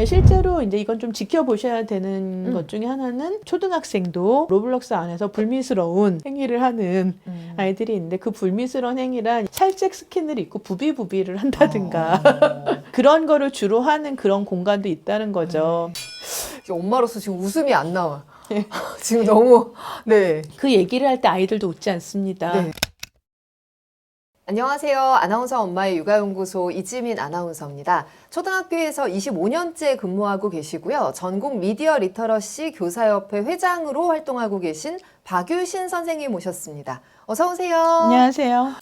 실제로 이제 이건 좀 지켜보셔야 되는 것 중에 하나는 초등학생도 로블록스 안에서 불미스러운 행위를 하는 아이들이 있는데 그 불미스러운 행위란 살색 스킨을 입고 부비부비를 한다든가 그런 거를 주로 하는 그런 공간도 있다는 거죠. 엄마로서 지금 웃음이 안 나와. 지금 너무 네. 그 얘기를 할 때 아이들도 웃지 않습니다. 네. 안녕하세요. 아나운서 엄마의 육아연구소 이지민 아나운서입니다. 초등학교에서 25년째 근무하고 계시고요. 전국 미디어 리터러시 교사협회 회장으로 활동하고 계신 박유신 선생님 모셨습니다. 어서 오세요. 안녕하세요.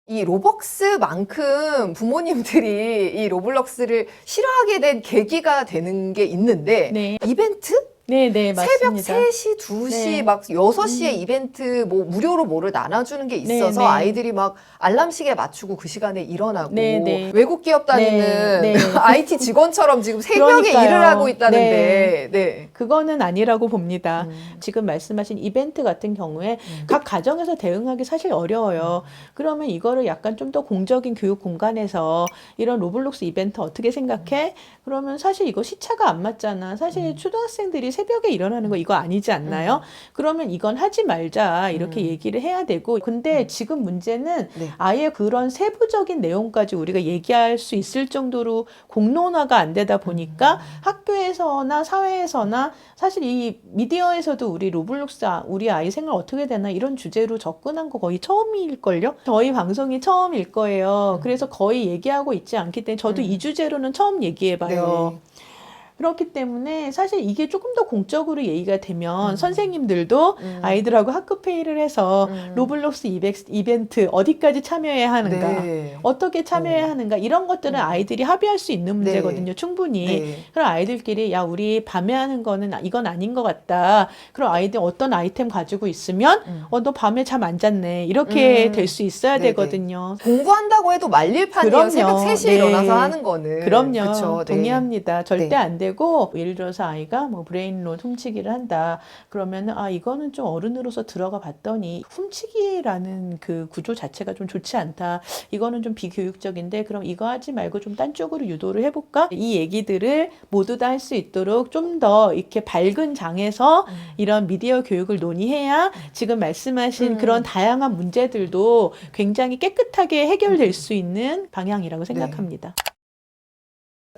이 로벅스만큼 부모님들이 이 로블록스를 싫어하게 된 계기가 되는 게 있는데 네. 이벤트? 네, 새벽 맞습니다. 3시, 2시, 네. 막 6시에 이벤트, 뭐, 무료로 뭐를 나눠주는 게 있어서 네. 아이들이 막 알람시계 맞추고 그 시간에 일어나고, 네. 외국 기업 다니는 네. IT 직원처럼 지금 새벽에 그러니까요. 일을 하고 있다는데, 네. 그거는 아니라고 봅니다. 지금 말씀하신 이벤트 같은 경우에 각 가정에서 대응하기 사실 어려워요. 그러면 이거를 약간 좀 더 공적인 교육 공간에서 이런 로블록스 이벤트 어떻게 생각해? 그러면 사실 이거 시차가 안 맞잖아. 사실 초등학생들이 새벽에 일어나는 거 이거 아니지 않나요? 그러면 이건 하지 말자 이렇게 얘기를 해야 되고 근데 지금 문제는 네. 아예 그런 세부적인 내용까지 우리가 얘기할 수 있을 정도로 공론화가 안 되다 보니까 학교에서나 사회에서나 사실 이 미디어에서도 우리 로블록스 우리 아이 생활 어떻게 되나 이런 주제로 접근한 거 거의 처음일걸요? 저희 방송이 처음일 거예요. 그래서 거의 얘기하고 있지 않기 때문에 저도 이 주제로는 처음 얘기해봐요. 네. 그렇기 때문에 사실 이게 조금 더 공적으로 얘기가 되면 선생님들도 아이들하고 학급회의를 해서 로블록스 이벤트 어디까지 참여해야 하는가, 네. 어떻게 참여해야 하는가 이런 것들은 아이들이 합의할 수 있는 문제거든요. 충분히. 네. 그럼 아이들끼리 야 우리 밤에 하는 거는 이건 아닌 것 같다. 그럼 아이들 어떤 아이템 가지고 있으면 너 밤에 잠 안 잤네. 이렇게 될 수 있어야 네네. 되거든요. 공부한다고 해도 말릴 판이에요. 그럼요. 새벽 3시에 네. 일어나서 하는 거는. 그럼요. 그쵸? 네. 동의합니다. 절대 네. 안 되고 예를 들어서 아이가 뭐 브레인롯 훔치기를 한다. 그러면은 이거는 좀 어른으로서 들어가 봤더니 훔치기라는 그 구조 자체가 좀 좋지 않다. 이거는 좀 비교육적인데 그럼 이거 하지 말고 좀 딴 쪽으로 유도를 해볼까? 이 얘기들을 모두 다 할 수 있도록 좀 더 이렇게 밝은 장에서 이런 미디어 교육을 논의해야 지금 말씀하신 그런 다양한 문제들도 굉장히 깨끗하게 해결될 수 있는 방향이라고 생각합니다.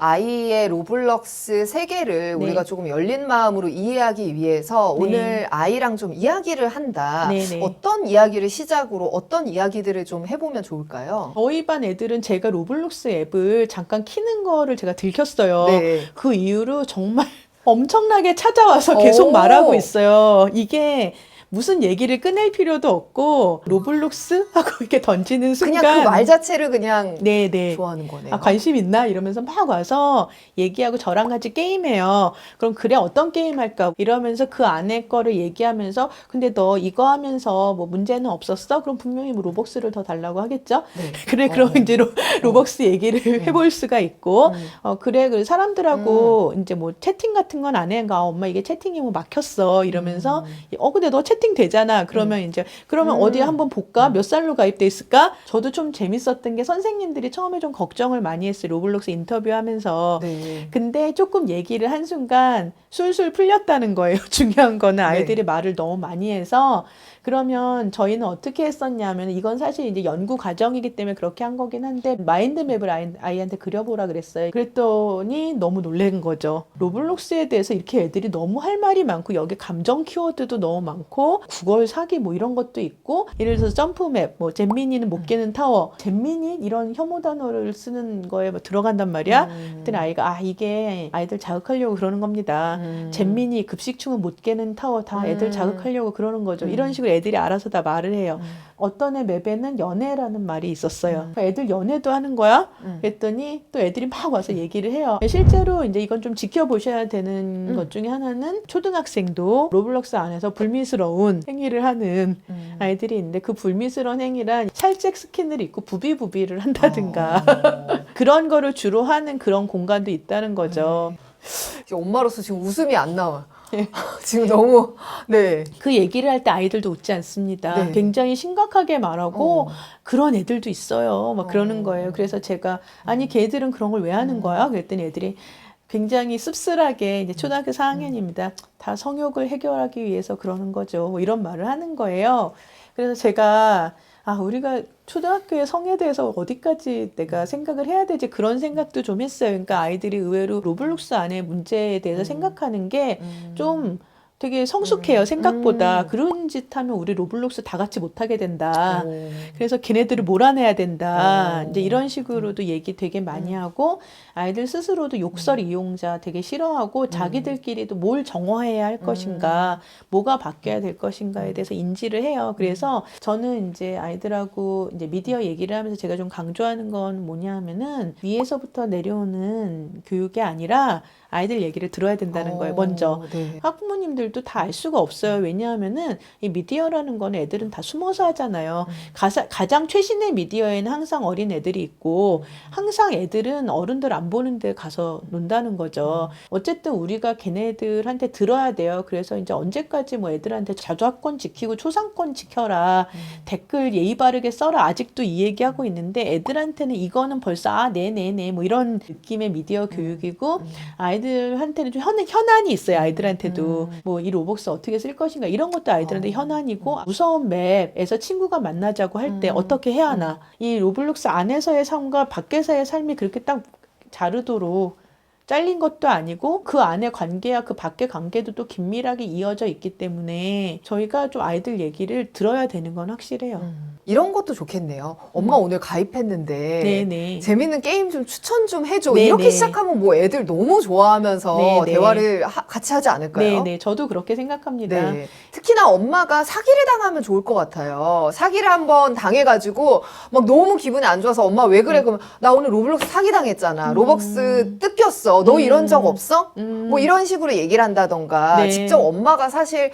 아이의 로블록스 세계를 네. 우리가 조금 열린 마음으로 이해하기 위해서 네. 오늘 아이랑 좀 이야기를 한다. 네네. 어떤 이야기를 시작으로 어떤 이야기들을 좀 해보면 좋을까요? 저희 반 애들은 제가 로블록스 앱을 잠깐 키는 거를 제가 들켰어요. 네. 그 이후로 정말 엄청나게 찾아와서 계속 오. 말하고 있어요. 이게 무슨 얘기를 꺼낼 필요도 없고 로블록스 하고 이렇게 던지는 순간 그냥 그 말 자체를 그냥 네네. 좋아하는 거네요. 관심 있나? 이러면서 막 와서 얘기하고 저랑 같이 게임해요. 그럼 그래 어떤 게임 할까? 이러면서 그 안에 거를 얘기하면서 근데 너 이거 하면서 뭐 문제는 없었어? 그럼 분명히 뭐 로벅스를 더 달라고 하겠죠? 네. 그래 그럼 이제 로벅스 얘기를 해볼 수가 있고 그래 그 사람들하고 이제 뭐 채팅 같은 건 안 해. 엄마 이게 채팅이 뭐 막혔어. 이러면서 근데 너 채팅 되잖아. 그러면 이제 그러면 어디 한번 볼까? 몇 살로 가입돼 있을까? 저도 좀 재밌었던 게 선생님들이 처음에 좀 걱정을 많이 했어요. 로블록스 인터뷰하면서. 네. 근데 조금 얘기를 한 순간 술술 풀렸다는 거예요. 중요한 거는 아이들이 말을 너무 많이 해서 그러면 저희는 어떻게 했었냐면 이건 사실 이제 연구 과정이기 때문에 그렇게 한 거긴 한데 마인드맵을 아이한테 그려보라 그랬어요. 그랬더니 너무 놀란 거죠. 로블록스에 대해서 이렇게 애들이 너무 할 말이 많고 여기 감정 키워드도 너무 많고 구걸 사기 뭐 이런 것도 있고 예를 들어서 점프맵 뭐 잼민이는 못 깨는 타워 잼민이 이런 혐오 단어를 쓰는 거에 뭐 들어간단 말이야. 그랬더니 아이가 이게 아이들 자극하려고 그러는 겁니다. 잼민이 급식충은 못 깨는 타워 다 애들 자극하려고 그러는 거죠. 이런 식으로 애들이 알아서 다 말을 해요. 어떤 애 맵에는 연애라는 말이 있었어요. 애들 연애도 하는 거야? 그랬더니 또 애들이 막 와서 얘기를 해요. 실제로 이제 이건 좀 지켜보셔야 되는 것 중에 하나는 초등학생도 로블록스 안에서 불미스러운 행위를 하는 아이들이 있는데 그 불미스러운 행위란 살색 스킨을 입고 부비부비를 한다든가 그런 거를 주로 하는 그런 공간도 있다는 거죠. 엄마로서 지금 웃음이 안 나와. 지금 너무 네. 그 얘기를 할 때 아이들도 웃지 않습니다. 네. 굉장히 심각하게 말하고 어. 그런 애들도 있어요. 막 그러는 거예요. 그래서 제가 아니 걔들은 그런 걸 왜 하는 거야? 그랬더니 애들이 굉장히 씁쓸하게 이제 초등학교 4학년입니다. 다 성욕을 해결하기 위해서 그러는 거죠. 뭐 이런 말을 하는 거예요. 그래서 제가 우리가 초등학교의 성에 대해서 어디까지 내가 생각을 해야 되지? 그런 생각도 좀 했어요. 그러니까 아이들이 의외로 로블록스 안에 문제에 대해서 생각하는 게 좀 되게 성숙해요, 생각보다. 그런 짓 하면 우리 로블록스 다 같이 못하게 된다. 오. 그래서 걔네들을 몰아내야 된다. 오. 이제 이런 식으로도 얘기 되게 많이 하고, 아이들 스스로도 욕설 이용자 되게 싫어하고, 자기들끼리도 뭘 정화해야 할 것인가, 뭐가 바뀌어야 될 것인가에 대해서 인지를 해요. 그래서 저는 이제 아이들하고 이제 미디어 얘기를 하면서 제가 좀 강조하는 건 뭐냐 하면은, 위에서부터 내려오는 교육이 아니라 아이들 얘기를 들어야 된다는 거예요, 먼저. 네. 학부모님들도 다 알 수가 없어요. 왜냐하면은 이 미디어라는 거는 애들은 다 숨어서 하잖아요. 가장 최신의 미디어에는 항상 어린 애들이 있고 항상 애들은 어른들 안 보는 데 가서 논다는 거죠. 어쨌든 우리가 걔네들한테 들어야 돼요. 그래서 이제 언제까지 뭐 애들한테 저작권 지키고 초상권 지켜라. 댓글 예의 바르게 써라. 아직도 이 얘기하고 있는데 애들한테는 이거는 벌써 네네네 뭐 이런 느낌의 미디어 교육이고 아이들한테는 좀 현안이 있어요. 아이들한테도 뭐 이 로벅스 어떻게 쓸 것인가 이런 것도 아이들한테 현안이고 무서운 맵에서 친구가 만나자고 할 때 어떻게 해야 하나 이 로블록스 안에서의 삶과 밖에서의 삶이 그렇게 딱 자르도록 잘린 것도 아니고 그 안에 관계와 그 밖의 관계도 또 긴밀하게 이어져 있기 때문에 저희가 좀 아이들 얘기를 들어야 되는 건 확실해요. 이런 것도 좋겠네요. 엄마 오늘 가입했는데 네네. 재밌는 게임 좀 추천 좀 해줘. 네네. 이렇게 시작하면 뭐 애들 너무 좋아하면서 네네. 대화를 같이 하지 않을까요? 네네. 저도 그렇게 생각합니다. 네. 특히나 엄마가 사기를 당하면 좋을 것 같아요. 사기를 한번 당해가지고 막 너무 기분이 안 좋아서 엄마 왜 그래? 그러면 나 오늘 로블록스 사기 당했잖아. 로벅스 뜯겼어. 너 이런 적 없어? 뭐 이런 식으로 얘기를 한다던가 네. 직접 엄마가 사실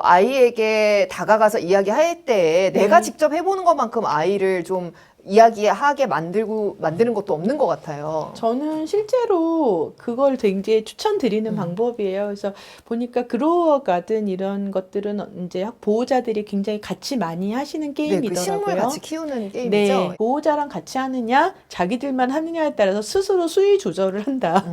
아이에게 다가가서 이야기할 때 내가 직접 해보는 것만큼 아이를 좀 이야기하게 만드는 것도 없는 것 같아요. 저는 실제로 그걸 굉장히 추천드리는 방법이에요. 그래서 보니까 그로어 가든 이런 것들은 이제 보호자들이 굉장히 같이 많이 하시는 네, 그 게임이더라고요. 식물 같이 키우는 게임이죠. 네, 보호자랑 같이 하느냐, 자기들만 하느냐에 따라서 스스로 수위 조절을 한다.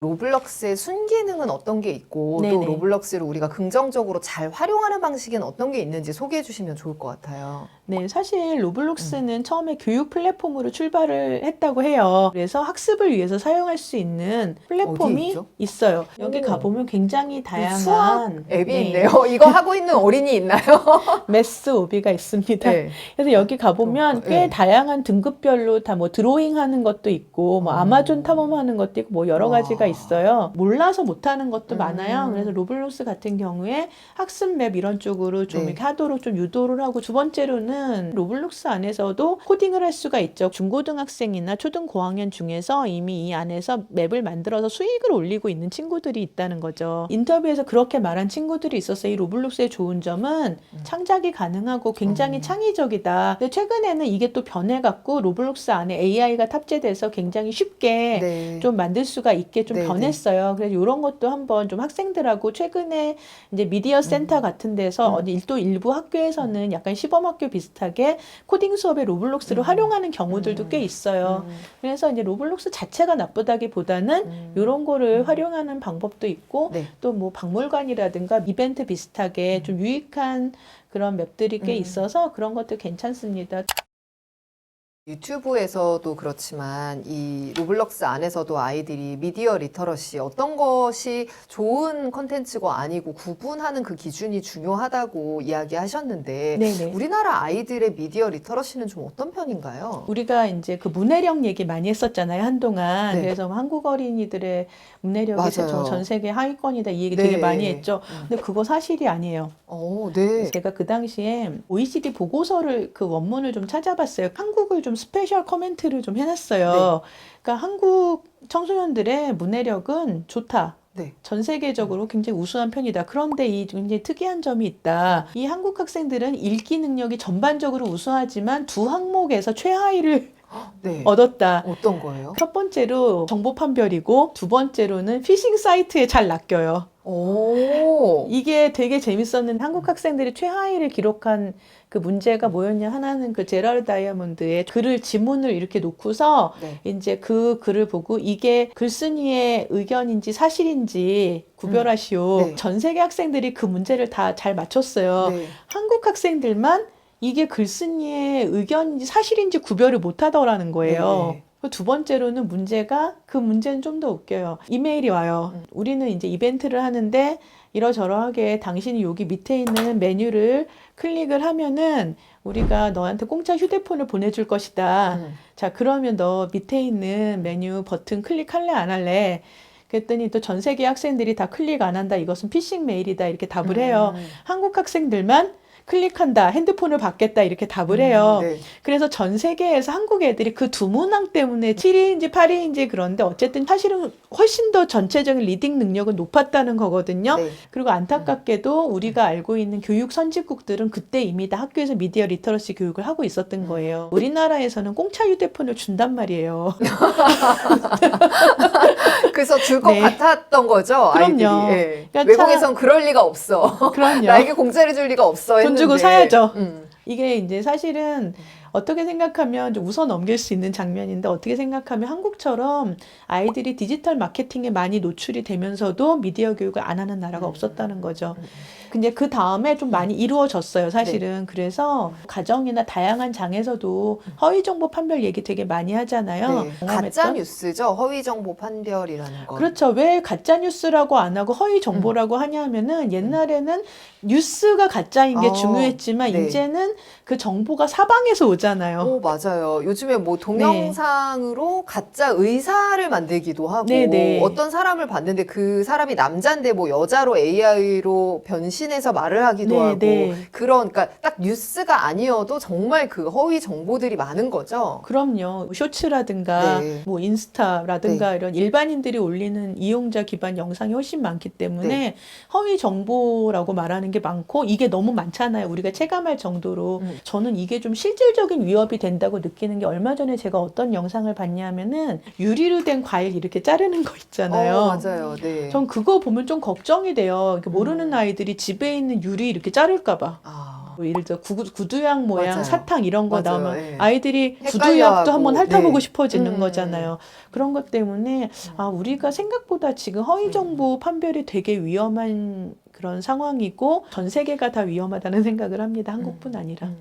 로블록스의 순기능은 어떤 게 있고 또 네네. 로블록스를 우리가 긍정적으로 잘 활용하는 방식은 어떤 게 있는지 소개해 주시면 좋을 것 같아요. 네, 사실 로블록스는 처음에 교육 플랫폼으로 출발을 했다고 해요. 그래서 학습을 위해서 사용할 수 있는 어디에 플랫폼이 있죠? 있어요. 여기 오. 가보면 굉장히 수학 다양한 앱이 네, 있네요. 이거 하고 있는 어린이 있나요? 매스 오비가 있습니다. 네. 그래서 여기 가보면 꽤 네. 다양한 등급별로 다 뭐 드로잉 하는 것도 있고, 뭐 아마존 탐험하는 것도 있고, 뭐 여러 가지가 있어요. 몰라서 못하는 것도 많아요. 그래서 로블록스 같은 경우에 학습 맵 이런 쪽으로 좀 네. 이렇게 하도록 좀 유도를 하고, 두 번째로는 로블록스 안에서도 코딩을 할 수가 있죠. 중고등학생이나 초등 고학년 중에서 이미 이 안에서 맵을 만들어서 수익을 올리고 있는 친구들이 있다는 거죠. 인터뷰에서 그렇게 말한 친구들이 있었어요. 이 로블록스의 좋은 점은 창작이 가능하고 굉장히 창의적이다. 근데 최근에는 이게 또 변해갖고 로블록스 안에 AI가 탑재돼서 굉장히 쉽게 네. 좀 만들 수가 있게 좀 네, 변했어요. 그래서 이런 것도 한번 좀 학생들하고 최근에 이제 미디어 센터 같은 데서 또 일부 학교에서는 약간 시범학교 비슷하게 코딩 수업에 로블록스를 활용하는 경우들도 꽤 있어요. 그래서 이제 로블록스 자체가 나쁘다기보다는 이런 거를 활용하는 방법도 있고 네. 또 뭐 박물관이라든가 이벤트 비슷하게 좀 유익한 그런 맵들이 꽤 있어서 그런 것도 괜찮습니다. 유튜브에서도 그렇지만 이 로블록스 안에서도 아이들이 미디어 리터러시 어떤 것이 좋은 컨텐츠고 아니고 구분하는 그 기준이 중요하다고 이야기하셨는데 네네. 우리나라 아이들의 미디어 리터러시는 좀 어떤 편인가요? 우리가 이제 그 문해력 얘기 많이 했었잖아요, 한동안. 네. 그래서 한국 어린이들의 문해력이 맞아요. 전 세계 하위권이다 이 얘기 네. 되게 많이 했죠. 근데 그거 사실이 아니에요. 네. 제가 그 당시에 OECD 보고서를 그 원문을 좀 찾아봤어요. 한국을 좀 스페셜 코멘트를 좀 해놨어요. 그러니까 한국 청소년들의 문해력은 좋다. 네. 전 세계적으로 굉장히 우수한 편이다. 그런데 이 굉장히 특이한 점이 있다. 이 한국 학생들은 읽기 능력이 전반적으로 우수하지만 두 항목에서 최하위를 네. 얻었다. 어떤 거예요? 첫 번째로 정보 판별이고 두 번째로는 피싱 사이트에 잘 낚여요. 오. 이게 되게 재밌었는데 한국 학생들이 최하위를 기록한 그 문제가 뭐였냐 하나는 그 제라르 다이아몬드의 글을 지문을 이렇게 놓고서 네. 이제 그 글을 보고 이게 글쓴이의 의견인지 사실인지 구별하시오. 네. 전 세계 학생들이 그 문제를 다 잘 맞췄어요. 네. 한국 학생들만 이게 글쓴이의 의견인지 사실인지 구별을 못 하더라는 거예요. 네. 두 번째로는 문제가 그 문제는 좀 더 웃겨요. 이메일이 와요. 우리는 이제 이벤트를 하는데 이러저러하게 당신이 여기 밑에 있는 메뉴를 클릭을 하면은 우리가 너한테 공짜 휴대폰을 보내줄 것이다. 자, 그러면 너 밑에 있는 메뉴 버튼 클릭할래 안 할래? 그랬더니 또 전 세계 학생들이 다 클릭 안 한다. 이것은 피싱 메일이다. 이렇게 답을 해요. 한국 학생들만 클릭한다. 핸드폰을 받겠다. 이렇게 답을 해요. 네. 그래서 전 세계에서 한국 애들이 그 두 문항 때문에 7위인지 8위인지 그런데 어쨌든 사실은 훨씬 더 전체적인 리딩 능력은 높았다는 거거든요. 네. 그리고 안타깝게도 우리가 알고 있는 교육 선진국들은 그때 이미 다 학교에서 미디어 리터러시 교육을 하고 있었던 거예요. 우리나라에서는 공짜 휴대폰을 준단 말이에요. 그래서 줄 것 네. 같았던 거죠, 그럼요. 아이들이. 예. 그러니까 외국에선 그럴 리가 없어. 그럼요. 나에게 공짜를 줄 리가 없어. 돈 주고 했는데. 사야죠. 이게 이제 사실은 어떻게 생각하면 좀 웃어 넘길 수 있는 장면인데 어떻게 생각하면 한국처럼 아이들이 디지털 마케팅에 많이 노출이 되면서도 미디어 교육을 안 하는 나라가 없었다는 거죠. 근데 그 다음에 좀 많이 이루어졌어요, 사실은. 그래서 가정이나 다양한 장에서도 허위 정보 판별 얘기 되게 많이 하잖아요. 네. 가짜 뉴스죠. 허위 정보 판별이라는 거. 그렇죠. 왜 가짜 뉴스라고 안 하고 허위 정보라고 하냐면은 옛날에는 뉴스가 가짜인 게 중요했지만 네. 이제는 그 정보가 사방에서 오잖아요. 오, 맞아요. 요즘에 뭐 동영상으로 가짜 의사를 만들기도 하고 네네. 어떤 사람을 봤는데 그 사람이 남자인데 뭐 여자로 AI로 변신해서 말을 하기도 하고 네네. 그런 그러니까 딱 뉴스가 아니어도 정말 그 허위 정보들이 많은 거죠. 그럼요. 쇼츠라든가 네. 뭐 인스타라든가 이런 일반인들이 올리는 이용자 기반 영상이 훨씬 많기 때문에 네. 허위 정보라고 말하는 게 많고 이게 너무 많잖아요. 우리가 체감할 정도로. 저는 이게 좀 실질적인 위협이 된다고 느끼는 게 얼마 전에 제가 어떤 영상을 봤냐면은 유리로 된 과일 이렇게 자르는 거 있잖아요. 맞아요. 네. 전 그거 보면 좀 걱정이 돼요. 이렇게 모르는 아이들이 집에 있는 유리 이렇게 자를까 봐. 뭐 예를 들어 구두약 모양 맞아요. 사탕 이런 거 맞아요. 나오면 예. 아이들이 헷갈려하고, 구두약도 한번 핥아보고 네. 싶어지는 거잖아요. 그런 것 때문에 우리가 생각보다 지금 허위 정보 판별이 되게 위험한 그런 상황이고 전 세계가 다 위험하다는 생각을 합니다. 한국뿐 아니라.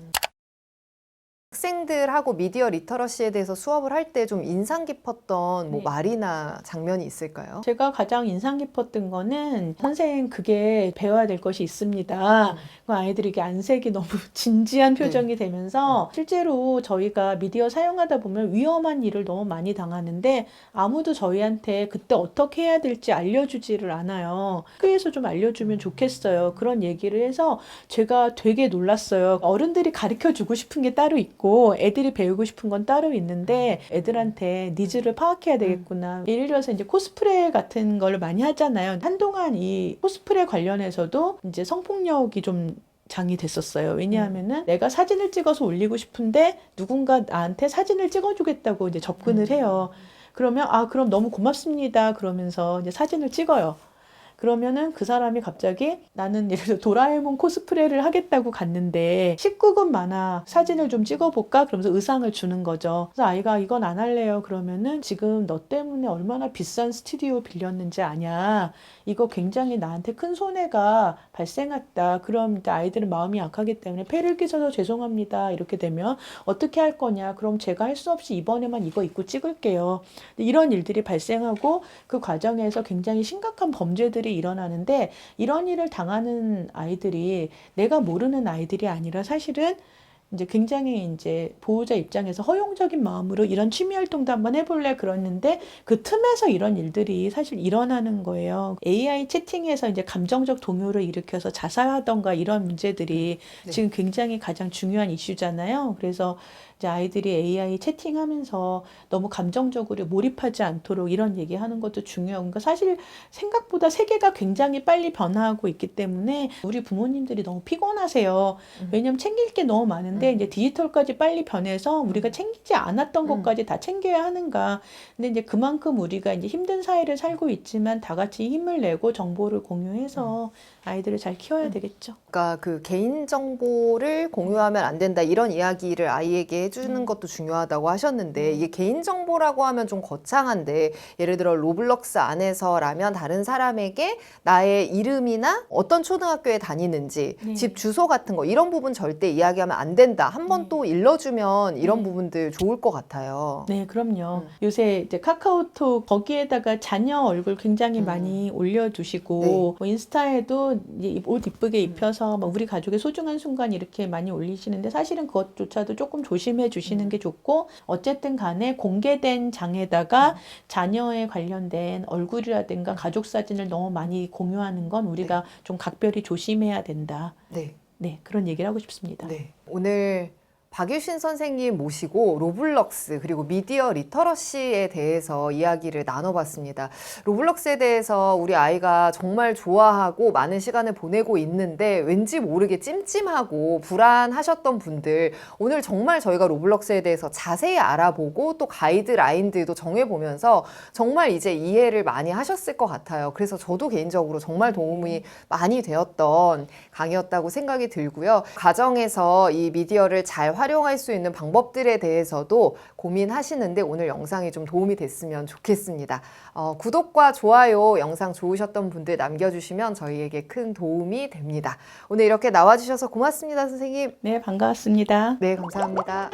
학생들하고 미디어 리터러시에 대해서 수업을 할 때 좀 인상 깊었던 뭐 네. 말이나 장면이 있을까요? 제가 가장 인상 깊었던 거는 선생님 그게 배워야 될 것이 있습니다. 그 아이들이 이게 안색이 너무 진지한 표정이 되면서 실제로 저희가 미디어 사용하다 보면 위험한 일을 너무 많이 당하는데 아무도 저희한테 그때 어떻게 해야 될지 알려주지를 않아요. 학교에서 좀 알려주면 좋겠어요. 그런 얘기를 해서 제가 되게 놀랐어요. 어른들이 가르쳐 주고 싶은 게 따로 있고 애들이 배우고 싶은 건 따로 있는데 애들한테 니즈를 파악해야 되겠구나. 예를 들어서 이제 코스프레 같은 걸 많이 하잖아요. 한동안 이 코스프레 관련해서도 이제 성폭력이 좀 장이 됐었어요. 왜냐하면은 내가 사진을 찍어서 올리고 싶은데 누군가 나한테 사진을 찍어주겠다고 이제 접근을 해요. 그러면 그럼 너무 고맙습니다. 그러면서 이제 사진을 찍어요. 그러면은 그 사람이 갑자기 나는 예를 들어 도라에몽 코스프레를 하겠다고 갔는데 19금 만화 사진을 좀 찍어볼까? 그러면서 의상을 주는 거죠. 그래서 아이가 이건 안 할래요. 그러면은 지금 너 때문에 얼마나 비싼 스튜디오 빌렸는지 아냐? 이거 굉장히 나한테 큰 손해가 발생했다. 그럼 이제 아이들은 마음이 약하기 때문에 폐를 끼쳐서 죄송합니다. 이렇게 되면 어떻게 할 거냐? 그럼 제가 할 수 없이 이번에만 이거 입고 찍을게요. 이런 일들이 발생하고 그 과정에서 굉장히 심각한 범죄들이 일어나는데 이런 일을 당하는 아이들이 내가 모르는 아이들이 아니라 사실은 이제 굉장히 이제 보호자 입장에서 허용적인 마음으로 이런 취미 활동도 한번 해볼래 그랬는데 그 틈에서 이런 일들이 사실 일어나는 거예요. AI 채팅에서 이제 감정적 동요를 일으켜서 자살하던가 이런 문제들이 지금 굉장히 가장 중요한 이슈잖아요. 그래서 이제 아이들이 AI 채팅하면서 너무 감정적으로 몰입하지 않도록 이런 얘기하는 것도 중요하고 그러니까 사실 생각보다 세계가 굉장히 빨리 변화하고 있기 때문에 우리 부모님들이 너무 피곤하세요. 왜냐면 챙길 게 너무 많은데 이제 디지털까지 빨리 변해서 우리가 챙기지 않았던 것까지 다 챙겨야 하는가. 근데 이제 그만큼 우리가 이제 힘든 사회를 살고 있지만 다 같이 힘을 내고 정보를 공유해서 아이들을 잘 키워야 되겠죠. 그러니까 그 개인 정보를 공유하면 안 된다 이런 이야기를 아이에게 해주는 것도 중요하다고 하셨는데 이게 개인 정보라고 하면 좀 거창한데 예를 들어 로블록스 안에서라면 다른 사람에게 나의 이름이나 어떤 초등학교에 다니는지 네. 집 주소 같은 거 이런 부분 절대 이야기하면 안 된다. 한번 또 일러주면 이런 부분들 좋을 것 같아요. 네, 그럼요. 요새 이제 카카오톡 거기에다가 자녀 얼굴 굉장히 많이 올려두시고 네. 뭐 인스타에도 이제 옷 이쁘게 입혀서 막 우리 가족의 소중한 순간 이렇게 많이 올리시는데 사실은 그것조차도 조금 조심해 주시는 게 좋고 어쨌든 간에 공개된 장에다가 자녀에 관련된 얼굴이라든가 가족 사진을 너무 많이 공유하는 건 우리가 좀 각별히 조심해야 된다. 네. 네, 그런 얘기를 하고 싶습니다. 네. 오늘 박유신 선생님 모시고 로블록스 그리고 미디어 리터러시에 대해서 이야기를 나눠봤습니다. 로블록스에 대해서 우리 아이가 정말 좋아하고 많은 시간을 보내고 있는데 왠지 모르게 찜찜하고 불안하셨던 분들 오늘 정말 저희가 로블록스에 대해서 자세히 알아보고 또 가이드라인들도 정해보면서 정말 이제 이해를 많이 하셨을 것 같아요. 그래서 저도 개인적으로 정말 도움이 많이 되었던 강의였다고 생각이 들고요. 가정에서 이 미디어를 잘 활용할 수 있는 방법들에 대해서도 고민하시는데 오늘 영상이 좀 도움이 됐으면 좋겠습니다. 구독과 좋아요 영상 좋으셨던 분들 남겨주시면 저희에게 큰 도움이 됩니다. 오늘 이렇게 나와주셔서 고맙습니다, 선생님. 네, 반가웠습니다. 네, 감사합니다.